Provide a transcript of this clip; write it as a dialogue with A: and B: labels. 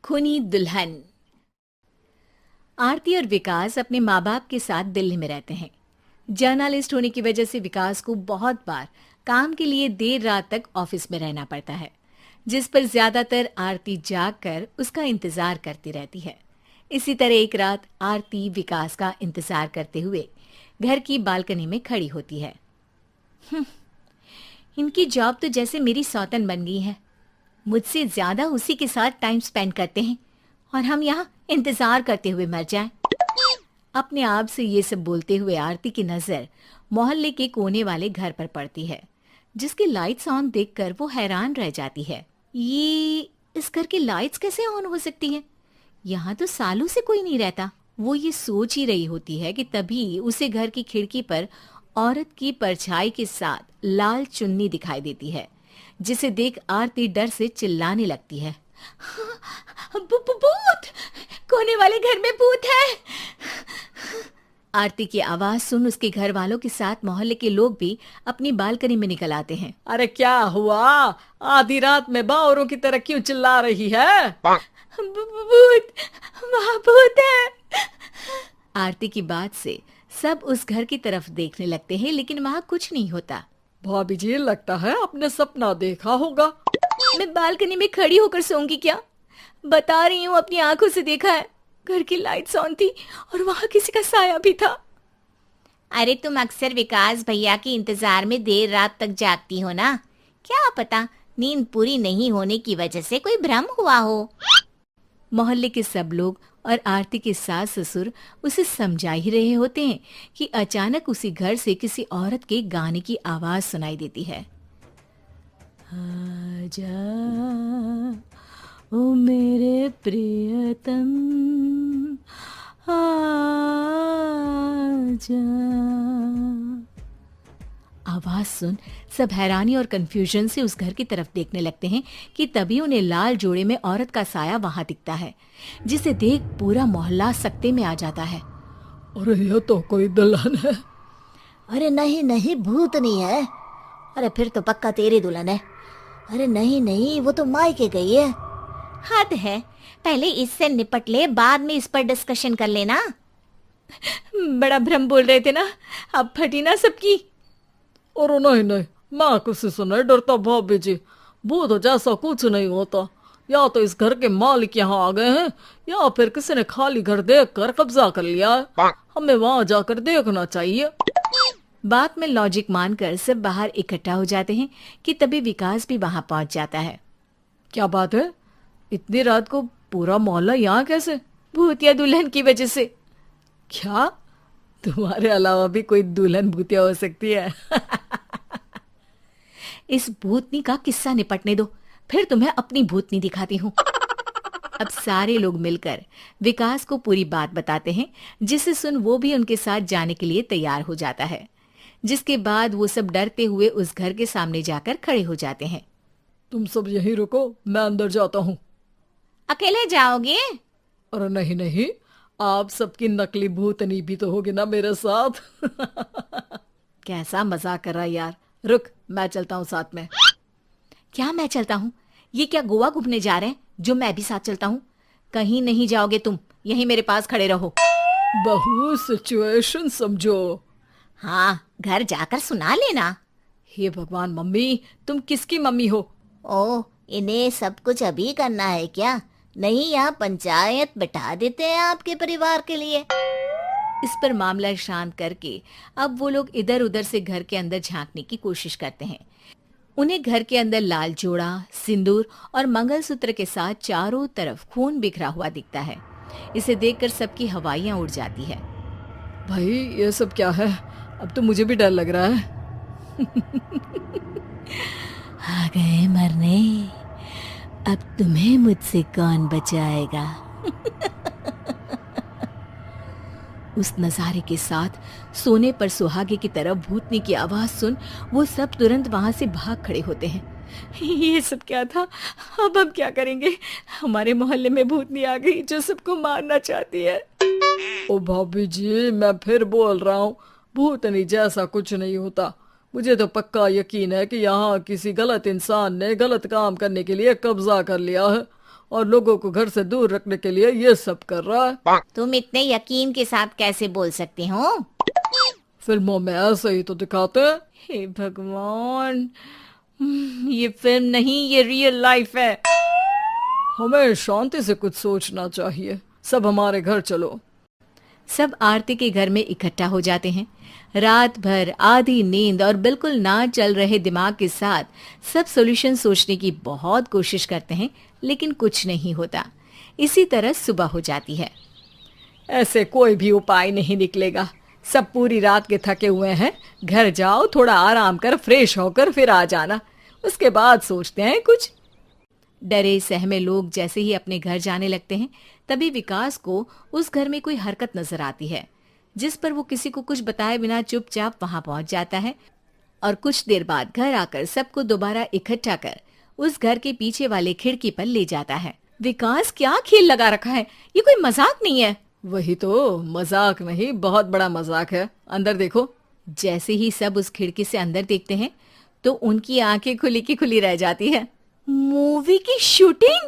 A: खूनी दुल्हन। आरती और विकास अपने माँ बाप के साथ दिल्ली में रहते हैं। जर्नलिस्ट होने की वजह से विकास को बहुत बार काम के लिए देर रात तक ऑफिस में रहना पड़ता है, जिस पर ज्यादातर आरती जाग कर उसका इंतजार करती रहती है। इसी तरह एक रात आरती विकास का इंतजार करते हुए घर की बालकनी में खड़ी होती है। इनकी जॉब तो जैसे मेरी सौतन बन गई है। मुझसे ज्यादा उसी के साथ टाइम स्पेंड करते हैं और हम यहाँ इंतजार करते हुए मर जाएं। अपने आप से ये सब बोलते हुए आरती की नजर मोहल्ले के कोने वाले घर पर पड़ती है, जिसकी लाइट्स ऑन देखकर वो हैरान रह जाती है। ये इस घर की लाइट्स कैसे ऑन हो सकती हैं? यहाँ तो सालों से कोई नहीं रहता। वो ये सोच ही रही होती है कि तभी उसे घर की खिड़की पर औरत की परछाई के साथ लाल चुन्नी दिखाई देती है, जिसे देख आरती डर से चिल्लाने लगती है। भूत! कोने वाले घर में भूत है! आरती की आवाज सुन उसके घर वालों के साथ मोहल्ले के लोग भी अपनी बालकनी में निकल आते हैं।
B: अरे क्या हुआ? आधी रात में बावरों की तरह क्यों चिल्ला रही है?
A: भूत! वहाँ भूत है! आरती की बात से सब उस घर की तरफ देखने लगते हैं, लेकिन वहाँ कुछ नहीं होता।
B: भाभी जी, लगता है आपने सपना देखा होगा।
A: मैं बालकनी में खड़ी होकर सोऊंगी क्या? बता रही हूँ, अपनी आंखों से देखा है। घर की लाइट्स ऑन थी और वहाँ किसी का साया भी था। अरे तुम अक्सर विकास भैया के इंतजार में देर रात तक जागती हो ना, क्या पता नींद पूरी नहीं होने की वजह से कोई भ्रम हुआ हो। मोहल्ले के सब लोग और आरती के सास ससुर उसे समझा ही रहे होते हैं कि अचानक उसी घर से किसी औरत के गाने की आवाज सुनाई देती है। आजा ओ मेरे प्रियतम आजा। आवाज सुन सब हैरानी और कंफ्यूजन से उस घर की तरफ देखने लगते हैं कि तभी उन्हें लाल जोड़े में औरत का साया वहां दिखता है, जिसे देख पूरा मोहल्ला सकते में आ जाता है।
B: अरे ये तो कोई दुल्हन है।
C: अरे नहीं नहीं, भूत नहीं है। अरे फिर तो पक्का तेरी दुल्हन है। अरे नहीं नहीं, वो तो मायके गई है।
A: हद है, पहले इससे निपट ले, बाद में इस पर डिस्कशन कर लेना। बड़ा भ्रम बोल रहे थे ना, अब फटी ना सबकी।
B: और नहीं नहीं, मैं किसी से नहीं डरता भाभी जी। भूत जैसा कुछ नहीं होता। या तो इस घर के मालिक यहाँ आ गए हैं, या फिर किसी ने खाली घर देख कर कब्जा कर लिया है। हमें वहां जाकर देखना चाहिए।
A: बात में लॉजिक मानकर सब बाहर इकट्ठा हो जाते हैं कि तभी विकास भी वहां पहुंच जाता है।
B: क्या बात है? इतनी रात को पूरा मोहल्ला यहाँ कैसे?
A: भूतिया दुल्हन की वजह से।
B: क्या तुम्हारे अलावा भी कोई दुल्हन भूतिया हो सकती है?
A: इस भूतनी का किस्सा निपटने दो, फिर तुम्हें अपनी भूतनी दिखाती हूँ। अब सारे लोग मिलकर विकास को पूरी बात बताते हैं, जिसे सुन वो भी उनके साथ जाने के लिए तैयार हो जाता है। जिसके बाद वो सब डरते हुए उस घर के सामने जाकर खड़े हो जाते हैं।
B: तुम सब यहीं रुको, मैं अंदर जाता हूँ।
A: अकेले जाओगे?
B: अरे नहीं नहीं, आप सबकी नकली भूतनी भी तो होगी ना मेरे साथ।
A: कैसा मजाक कर रहा है यार। रुक, मैं चलता हूँ साथ में। क्या मैं चलता हूँ? ये क्या गोवा घूमने जा रहे हैं जो मैं भी साथ चलता हूँ? कहीं नहीं जाओगे तुम, यहीं मेरे पास खड़े रहो।
B: बहू सिचुएशन समझो।
C: हाँ, घर जाकर सुना लेना।
B: हे भगवान, मम्मी तुम किसकी मम्मी हो?
C: ओ, इन्हें सब कुछ अभी करना है क्या? नहीं, यहाँ पंचायत बिठा देते हैं आपके परिवार के लिए।
A: इस पर मामला शांत करके अब वो लोग इधर उधर से घर के अंदर झांकने की कोशिश करते हैं। उन्हें घर के अंदर लाल जोड़ा, सिंदूर और मंगलसूत्र के साथ चारों तरफ खून बिखरा हुआ दिखता है। इसे देखकर सबकी हवाइयां उड़ जाती है।
B: भाई ये सब क्या है? अब तो मुझे भी डर लग रहा है।
A: आ गए मरने, अब तुम्हें मुझसे कौन बचाएगा? उस नजारे के साथ सोने पर सुहागे की तरह भूतनी की आवाज सुन वो सब तुरंत वहां से भाग खड़े होते हैं। ये सब क्या था? अब हम क्या करेंगे? हमारे मोहल्ले में भूतनी आ गई जो सबको मारना चाहती है।
B: ओ भाभी जी, मैं फिर बोल रहा हूँ, भूतनी जैसा कुछ नहीं होता। मुझे तो पक्का यकीन है कि यहाँ किसी गलत इंसान ने गलत काम करने के लिए कब्जा कर लिया है और लोगों को घर से दूर रखने के लिए ये सब कर रहा है।
A: तुम इतने यकीन के साथ कैसे बोल सकते हो?
B: फिल्मों में ऐसे ही तो दिखाते हैं।
A: हे भगवान, ये फिल्म नहीं, ये रियल लाइफ है।
B: हमें शांति से कुछ सोचना चाहिए। सब हमारे घर चलो।
A: सब आरती के घर में इकट्ठा हो जाते हैं। रात भर आधी नींद और बिल्कुल ना चल रहे दिमाग के साथ सब सॉल्यूशन सोचने की बहुत कोशिश करते हैं, लेकिन कुछ नहीं होता। इसी तरह सुबह हो जाती है।
B: ऐसे कोई भी उपाय नहीं निकलेगा। सब पूरी रात के थके हुए हैं। घर जाओ, थोड़ा आराम कर, फ्रेश होकर फिर आ जाना। उसके बाद सोचते हैं कुछ।
A: डरे सहमे लोग जैसे ही अपने घर जाने लगते हैं, तभी विकास को उस घर में कोई हरकत नजर आती है, जिस पर वो किसी को कुछ बताए बिना चुपचाप वहां पहुंच जाता है और कुछ देर बाद घर आकर सबको दोबारा इकट्ठा कर उस घर के पीछे वाले खिड़की पर ले जाता है। विकास, क्या खेल लगा रखा है? ये कोई मजाक नहीं है।
B: वही तो, मजाक नहीं, बहुत बड़ा मजाक है। अंदर देखो।
A: जैसे ही सब उस खिड़की से अंदर देखते हैं तो उनकी आंखें खुली की खुली रह जाती है। मूवी की शूटिंग?